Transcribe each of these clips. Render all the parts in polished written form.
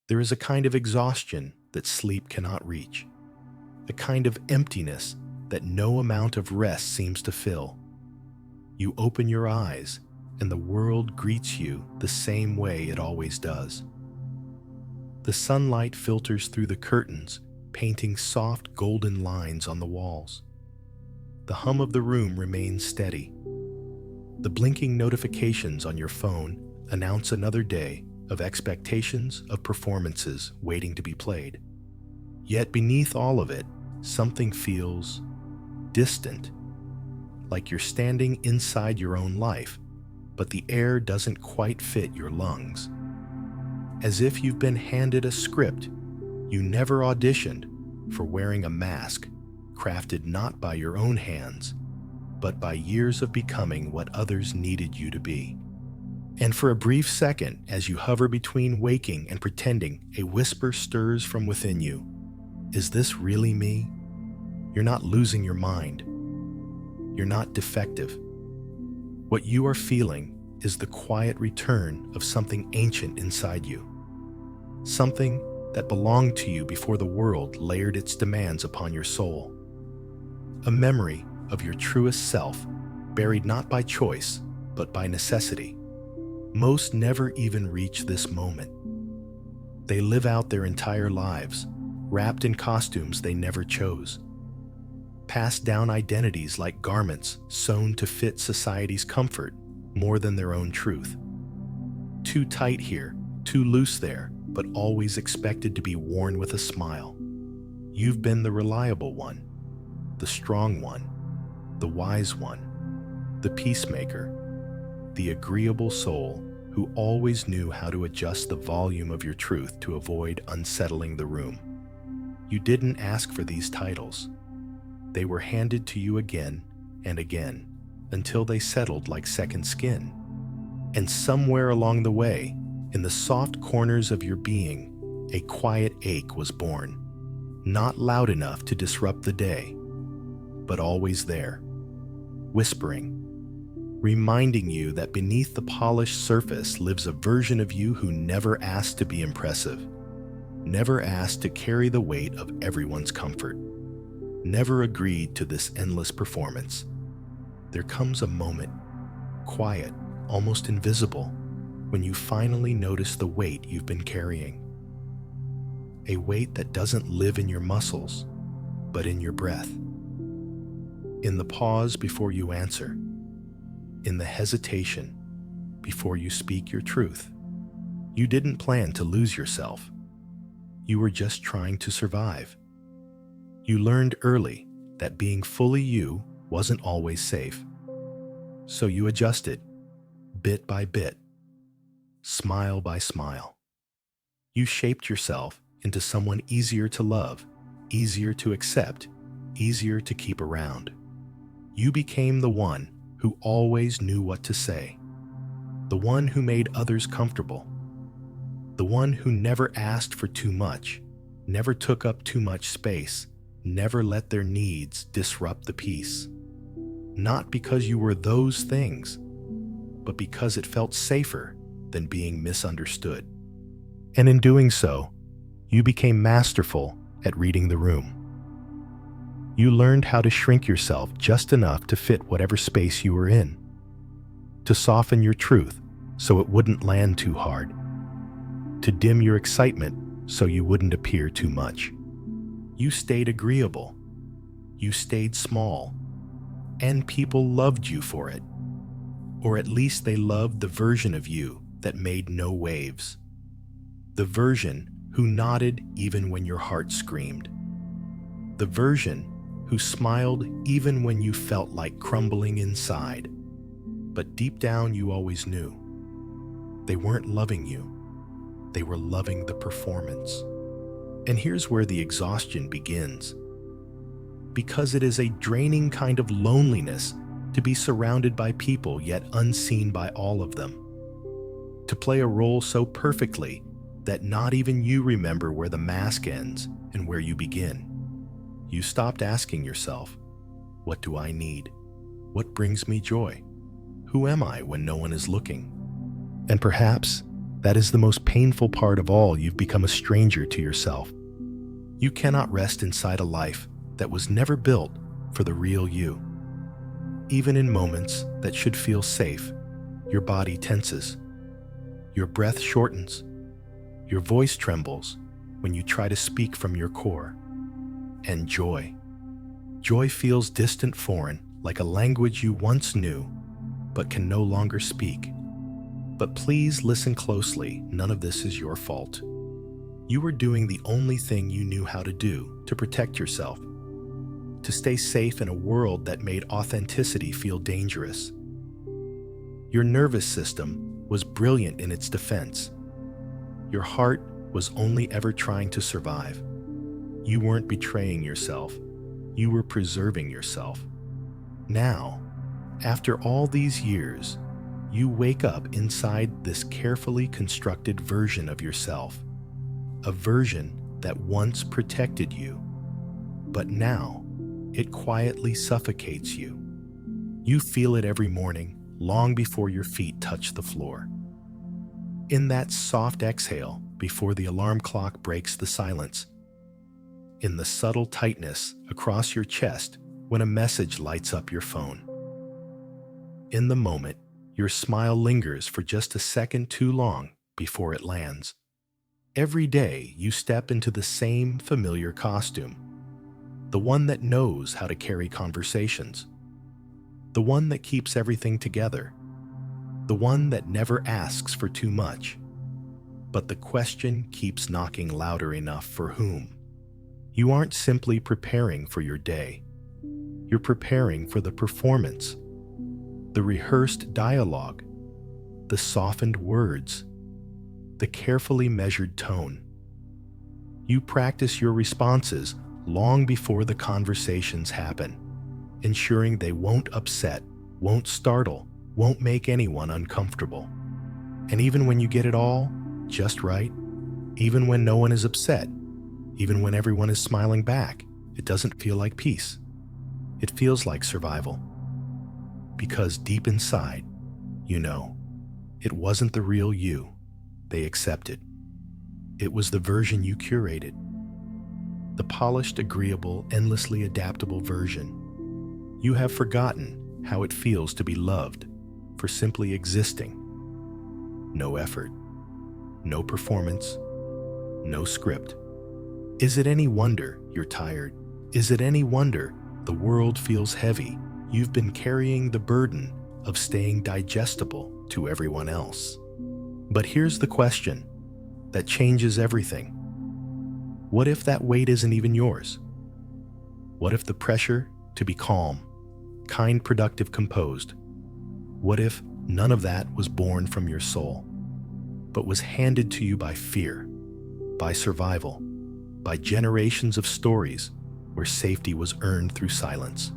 There is a kind of exhaustion that sleep cannot reach, a kind of emptiness that no amount of rest seems to fill. You open your eyes, and the world greets you the same way it always does. The sunlight filters through the curtains, painting soft golden lines on the walls. The hum of the room remains steady. The blinking notifications on your phone announce another day of expectations of performances waiting to be played. Yet beneath all of it, something feels distant, like you're standing inside your own life, but the air doesn't quite fit your lungs. As if you've been handed a script you never auditioned for, wearing a mask crafted not by your own hands, but by years of becoming what others needed you to be. And for a brief second, as you hover between waking and pretending, a whisper stirs from within you. Is this really me? You're not losing your mind. You're not defective. What you are feeling is the quiet return of something ancient inside you. Something that belonged to you before the world layered its demands upon your soul. A memory of your truest self, buried not by choice, but by necessity. Most never even reach this moment. They live out their entire lives, wrapped in costumes they never chose. Passed down identities like garments sewn to fit society's comfort more than their own truth. Too tight here, too loose there, but always expected to be worn with a smile. You've been the reliable one, the strong one, the wise one, the peacemaker, the agreeable soul who always knew how to adjust the volume of your truth to avoid unsettling the room. You didn't ask for these titles. They were handed to you again and again until they settled like second skin. And somewhere along the way, in the soft corners of your being, a quiet ache was born, not loud enough to disrupt the day, but always there, whispering, reminding you that beneath the polished surface lives a version of you who never asked to be impressive, never asked to carry the weight of everyone's comfort, never agreed to this endless performance. There comes a moment, quiet, almost invisible, when you finally notice the weight you've been carrying. A weight that doesn't live in your muscles, but in your breath. In the pause before you answer. In the hesitation before you speak your truth. You didn't plan to lose yourself. You were just trying to survive. You learned early that being fully you wasn't always safe. So you adjusted, bit by bit, smile by smile. You shaped yourself into someone easier to love, easier to accept, easier to keep around. You became the one who always knew what to say, the one who made others comfortable, the one who never asked for too much, never took up too much space, never let their needs disrupt the peace. Not because you were those things, but because it felt safer than being misunderstood. And in doing so, you became masterful at reading the room. You learned how to shrink yourself just enough to fit whatever space you were in, to soften your truth so it wouldn't land too hard, to dim your excitement so you wouldn't appear too much. You stayed agreeable, you stayed small, and people loved you for it. Or at least they loved the version of you that made no waves. The version who nodded even when your heart screamed. The version who smiled even when you felt like crumbling inside. But deep down you always knew. They weren't loving you. They were loving the performance. And here's where the exhaustion begins. Because it is a draining kind of loneliness to be surrounded by people yet unseen by all of them. To play a role so perfectly that not even you remember where the mask ends and where you begin. You stopped asking yourself, what do I need? What brings me joy? Who am I when no one is looking? And perhaps That is the most painful part of all. You've become a stranger to yourself. You cannot rest inside a life that was never built for the real you. Even in moments that should feel safe, your body tenses, your breath shortens, your voice trembles when you try to speak from your core. And joy. Joy feels distant, foreign, like a language you once knew, but can no longer speak. But please listen closely, none of this is your fault. You were doing the only thing you knew how to do to protect yourself, to stay safe in a world that made authenticity feel dangerous. Your nervous system was brilliant in its defense. Your heart was only ever trying to survive. You weren't betraying yourself, you were preserving yourself. Now, after all these years, you wake up inside this carefully constructed version of yourself, a version that once protected you, but now it quietly suffocates you. You feel it every morning, long before your feet touch the floor. In that soft exhale before the alarm clock breaks the silence. In the subtle tightness across your chest when a message lights up your phone. In the moment, your smile lingers for just a second too long before it lands. Every day, you step into the same familiar costume. The one that knows how to carry conversations. The one that keeps everything together. The one that never asks for too much. But the question keeps knocking louder enough for whom? You aren't simply preparing for your day. You're preparing for the performance, the rehearsed dialogue, the softened words, the carefully measured tone. You practice your responses long before the conversations happen, ensuring they won't upset, won't startle, won't make anyone uncomfortable. And even when you get it all just right, even when no one is upset, even when everyone is smiling back, it doesn't feel like peace. It feels like survival. Because deep inside, you know, it wasn't the real you they accepted. It was the version you curated. The polished, agreeable, endlessly adaptable version. You have forgotten how it feels to be loved for simply existing. No effort, no performance, no script. Is it any wonder you're tired? Is it any wonder the world feels heavy? You've been carrying the burden of staying digestible to everyone else. But here's the question that changes everything. What if that weight isn't even yours? What if the pressure to be calm, kind, productive, composed? What if none of that was born from your soul, but was handed to you by fear, by survival, by generations of stories where safety was earned through silence?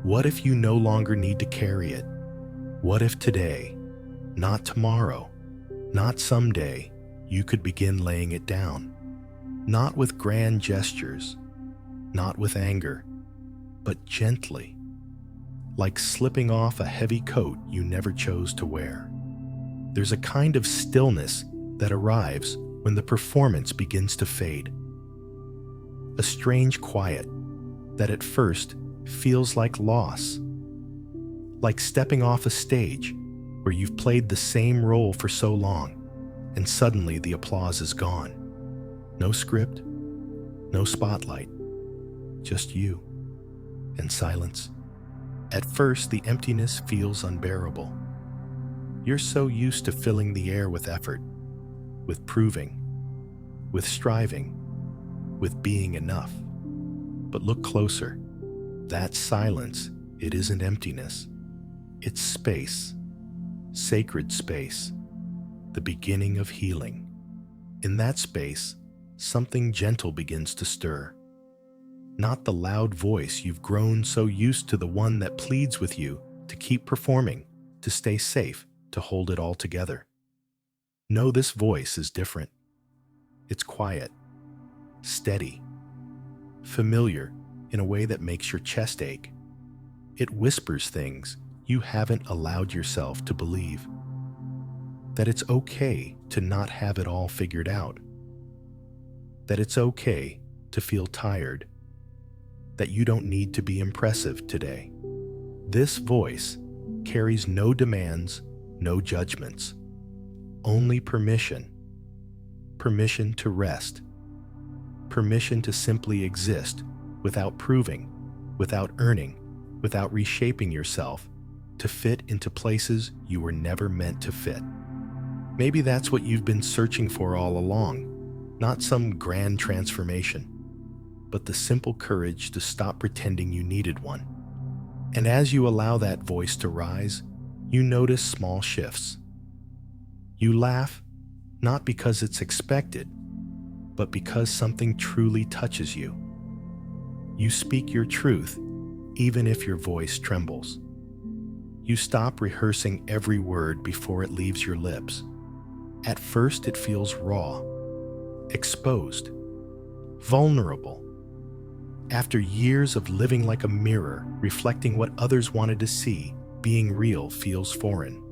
What if you no longer need to carry it? What if today, not tomorrow, not someday, you could begin laying it down? Not with grand gestures, not with anger, but gently, like slipping off a heavy coat you never chose to wear. There's a kind of stillness that arrives when the performance begins to fade. A strange quiet that at first feels like loss, like stepping off a stage where you've played the same role for so long, and suddenly the applause is gone. No script, no spotlight, just you and silence. At first, the emptiness feels unbearable. You're so used to filling the air with effort, with proving, with striving, with being enough. But look closer. That silence, it isn't emptiness. It's space, sacred space, the beginning of healing. In that space, something gentle begins to stir. Not the loud voice you've grown so used to, the one that pleads with you to keep performing, to stay safe, to hold it all together. No, this voice is different. It's quiet, steady, familiar in a way that makes your chest ache. It whispers things you haven't allowed yourself to believe. that it's okay to not have it all figured out, that it's okay to feel tired, that you don't need to be impressive today. This voice carries no demands, no judgments, only permission. Permission to rest. Permission to simply exist without proving, without earning, without reshaping yourself to fit into places you were never meant to fit. Maybe that's what you've been searching for all along, not some grand transformation, but the simple courage to stop pretending you needed one. And as you allow that voice to rise, you notice small shifts. You laugh, not because it's expected, but because something truly touches you. You speak your truth, even if your voice trembles. You stop rehearsing every word before it leaves your lips. At first, it feels raw, exposed, vulnerable. After years of living like a mirror, reflecting what others wanted to see, being real feels foreign.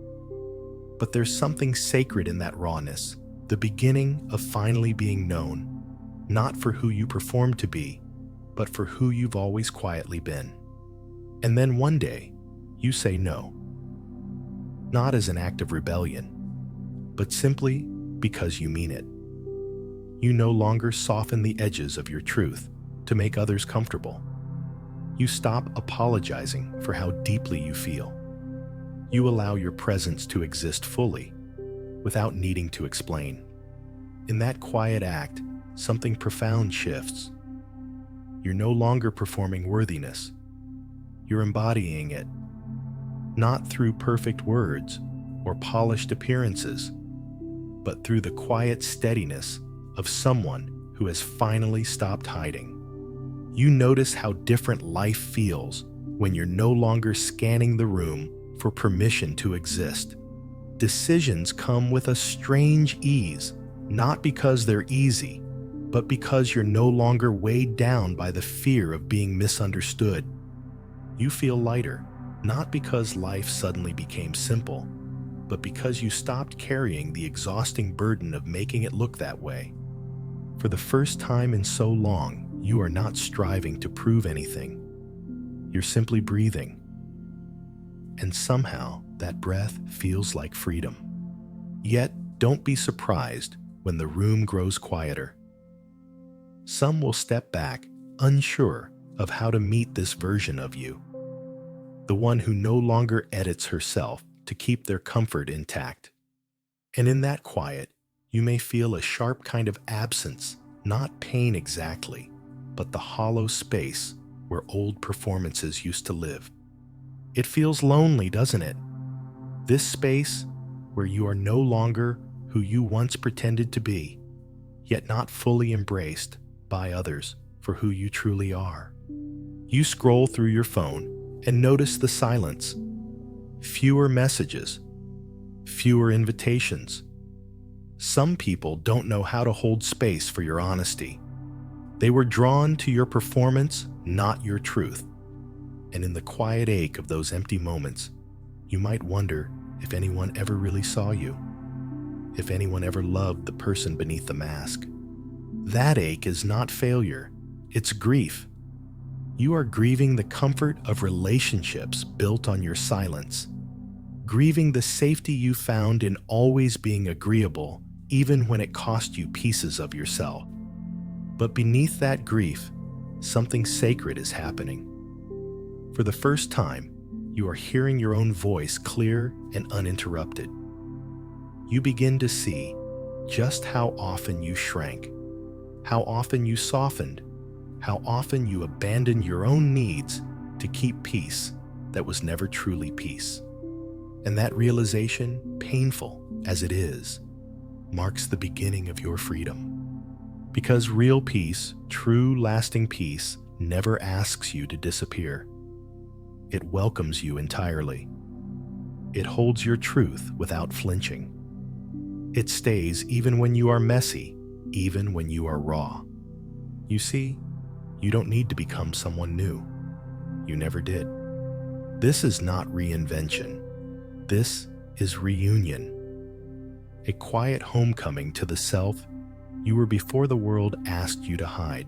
But there's something sacred in that rawness, the beginning of finally being known, not for who you perform to be, but for who you've always quietly been. And then one day, you say no. Not as an act of rebellion, but simply because you mean it. You no longer soften the edges of your truth to make others comfortable. You stop apologizing for how deeply you feel. You allow your presence to exist fully, without needing to explain. In that quiet act, something profound shifts. You're no longer performing worthiness. You're embodying it, not through perfect words or polished appearances, but through the quiet steadiness of someone who has finally stopped hiding. You notice how different life feels when you're no longer scanning the room for permission to exist. Decisions come with a strange ease, not because they're easy, but because you're no longer weighed down by the fear of being misunderstood. You feel lighter, not because life suddenly became simple, but because you stopped carrying the exhausting burden of making it look that way. For the first time in so long, you are not striving to prove anything. You're simply breathing. And somehow, that breath feels like freedom. Yet, don't be surprised when the room grows quieter. Some will step back, unsure of how to meet this version of you, the one who no longer edits herself to keep their comfort intact. And in that quiet, you may feel a sharp kind of absence, not pain exactly, but the hollow space where old performances used to live. It feels lonely, doesn't it? This space where you are no longer who you once pretended to be, yet not fully embraced by others for who you truly are. You scroll through your phone and notice the silence. Fewer messages, fewer invitations. Some people don't know how to hold space for your honesty. They were drawn to your performance, not your truth. And in the quiet ache of those empty moments, you might wonder if anyone ever really saw you, if anyone ever loved the person beneath the mask. That ache is not failure, it's grief. You are grieving the comfort of relationships built on your silence, grieving the safety you found in always being agreeable, even when it cost you pieces of yourself. But beneath that grief, something sacred is happening. For the first time, you are hearing your own voice clear and uninterrupted. You begin to see just how often you shrank, how often you softened, how often you abandoned your own needs to keep peace that was never truly peace. And that realization, painful as it is, marks the beginning of your freedom. Because real peace, true lasting peace, never asks you to disappear. It welcomes you entirely. It holds your truth without flinching. It stays even when you are messy, even when you are raw. You see, you don't need to become someone new. You never did. This is not reinvention. This is reunion. a quiet homecoming to the self you were before the world asked you to hide.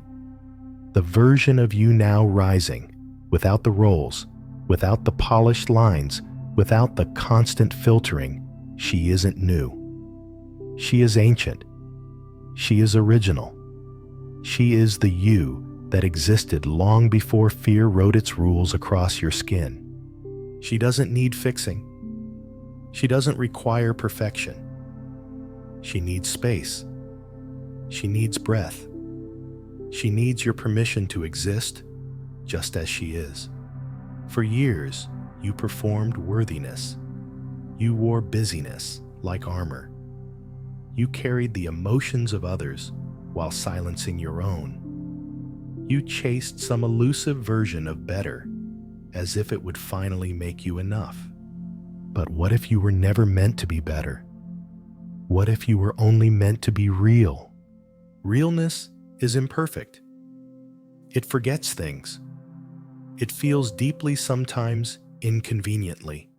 The version of you now rising, without the roles, without the polished lines, without the constant filtering, she isn't new. She is ancient. She is original. She is the you that existed long before fear wrote its rules across your skin. She doesn't need fixing. She doesn't require perfection. She needs space. She needs breath. She needs your permission to exist just as she is. For years, you performed worthiness. You wore busyness like armor. You carried the emotions of others while silencing your own. You chased some elusive version of better, as if it would finally make you enough. But what if you were never meant to be better? What if you were only meant to be real? Realness is imperfect. It forgets things. It feels deeply, sometimes inconveniently.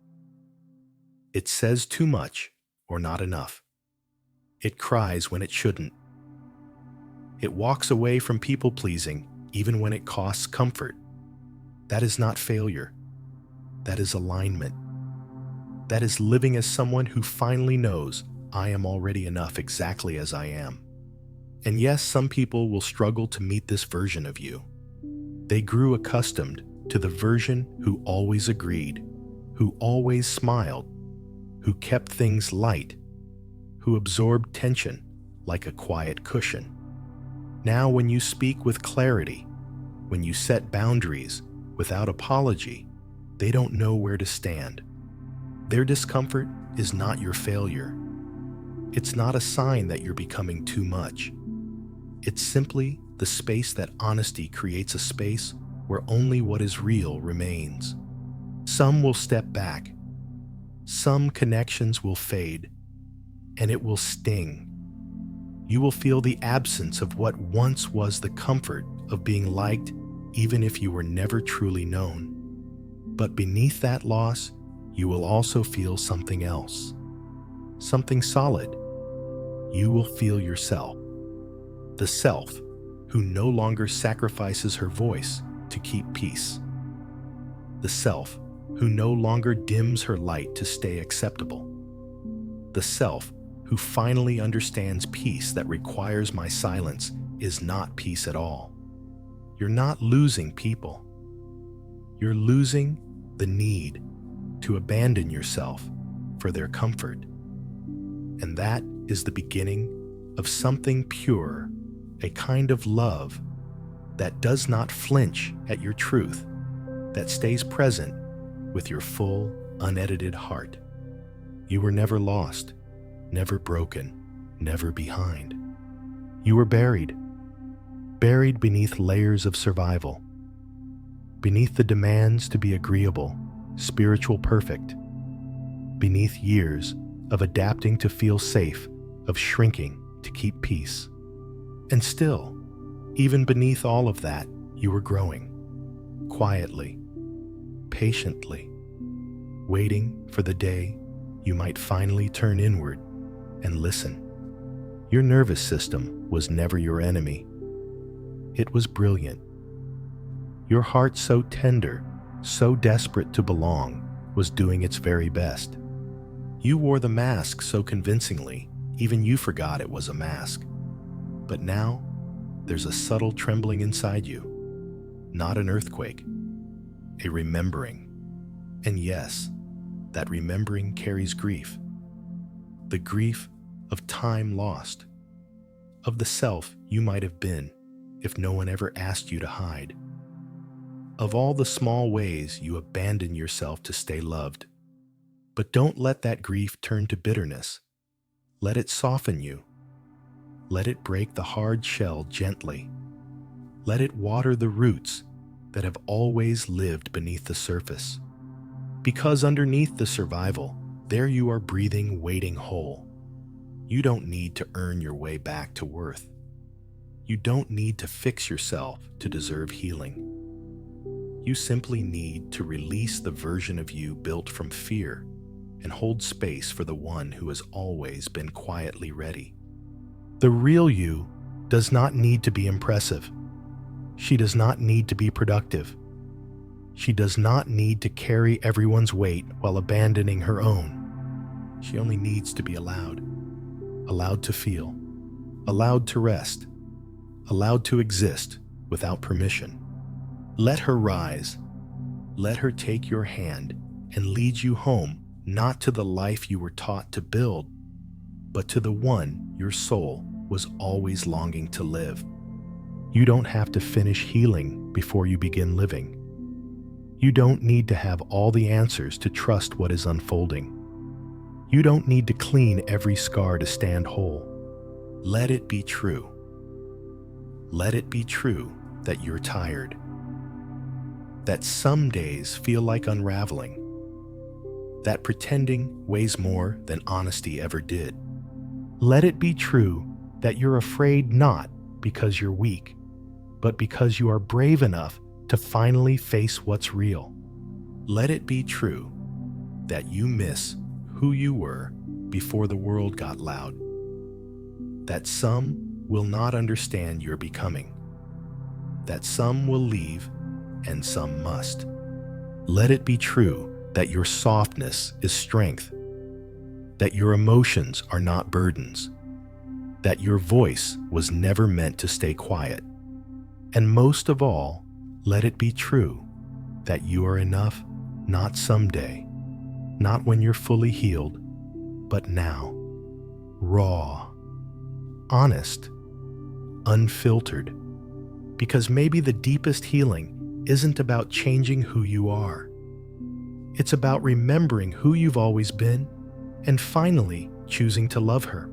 It says too much or not enough. It cries when it shouldn't. It walks away from people-pleasing even when it costs comfort. That is not failure. That is alignment. That is living as someone who finally knows, I am already enough exactly as I am. And yes, some people will struggle to meet this version of you. They grew accustomed to the version who always agreed, who always smiled, who kept things light, who absorbed tension like a quiet cushion. Now, when you speak with clarity, when you set boundaries without apology, they don't know where to stand. Their discomfort is not your failure. It's not a sign that you're becoming too much. It's simply the space that honesty creates, a space where only what is real remains. Some will step back. Some connections will fade, and it will sting. You will feel the absence of what once was the comfort of being liked, even if you were never truly known. But beneath that loss, you will also feel something else, something solid. You will feel yourself, the self who no longer sacrifices her voice to keep peace, the self who no longer dims her light to stay acceptable, the self who finally understands peace that requires my silence is not peace at all. You're not losing people. You're losing the need to abandon yourself for their comfort. And that is the beginning of something pure, a kind of love that does not flinch at your truth, that stays present with your full, unedited heart. You were never lost, never broken, never behind. You were buried beneath layers of survival, beneath the demands to be agreeable, spiritual perfect, beneath years of adapting to feel safe, of shrinking to keep peace. And still, even beneath all of that, you were growing, quietly, patiently, waiting for the day you might finally turn inward and listen. Your nervous system was never your enemy. It was brilliant. Your heart, so tender, so desperate to belong, was doing its very best. You wore the mask so convincingly, even you forgot it was a mask. But now, there's a subtle trembling inside you. Not an earthquake, a remembering. And yes, that remembering carries grief. The grief of time lost, of the self you might have been if no one ever asked you to hide, of all the small ways you abandon yourself to stay loved. But don't let that grief turn to bitterness. Let it soften you. Let it break the hard shell gently. Let it water the roots that have always lived beneath the surface. Because underneath the survival, there you are breathing, waiting whole. You don't need to earn your way back to worth. You don't need to fix yourself to deserve healing. You simply need to release the version of you built from fear, and hold space for the one who has always been quietly ready. The real you does not need to be impressive. She does not need to be productive. She does not need to carry everyone's weight while abandoning her own. She only needs to be allowed. Allowed to feel. Allowed to rest. Allowed to exist without permission. Let her rise. Let her take your hand and lead you home, not to the life you were taught to build, but to the one your soul was always longing to live. You don't have to finish healing before you begin living. You don't need to have all the answers to trust what is unfolding. You don't need to clean every scar to stand whole. Let it be true. Let it be true that you're tired. That some days feel like unraveling. That pretending weighs more than honesty ever did. Let it be true that you're afraid not because you're weak, but because you are brave enough to finally face what's real. Let it be true that you miss who you were before the world got loud. That some will not understand your becoming. That some will leave and some must. Let it be true that your softness is strength. That your emotions are not burdens. That your voice was never meant to stay quiet. And most of all, let it be true that you are enough, not someday, not when you're fully healed, but now. Raw, honest, unfiltered. Because maybe the deepest healing isn't about changing who you are. It's about remembering who you've always been and finally choosing to love her.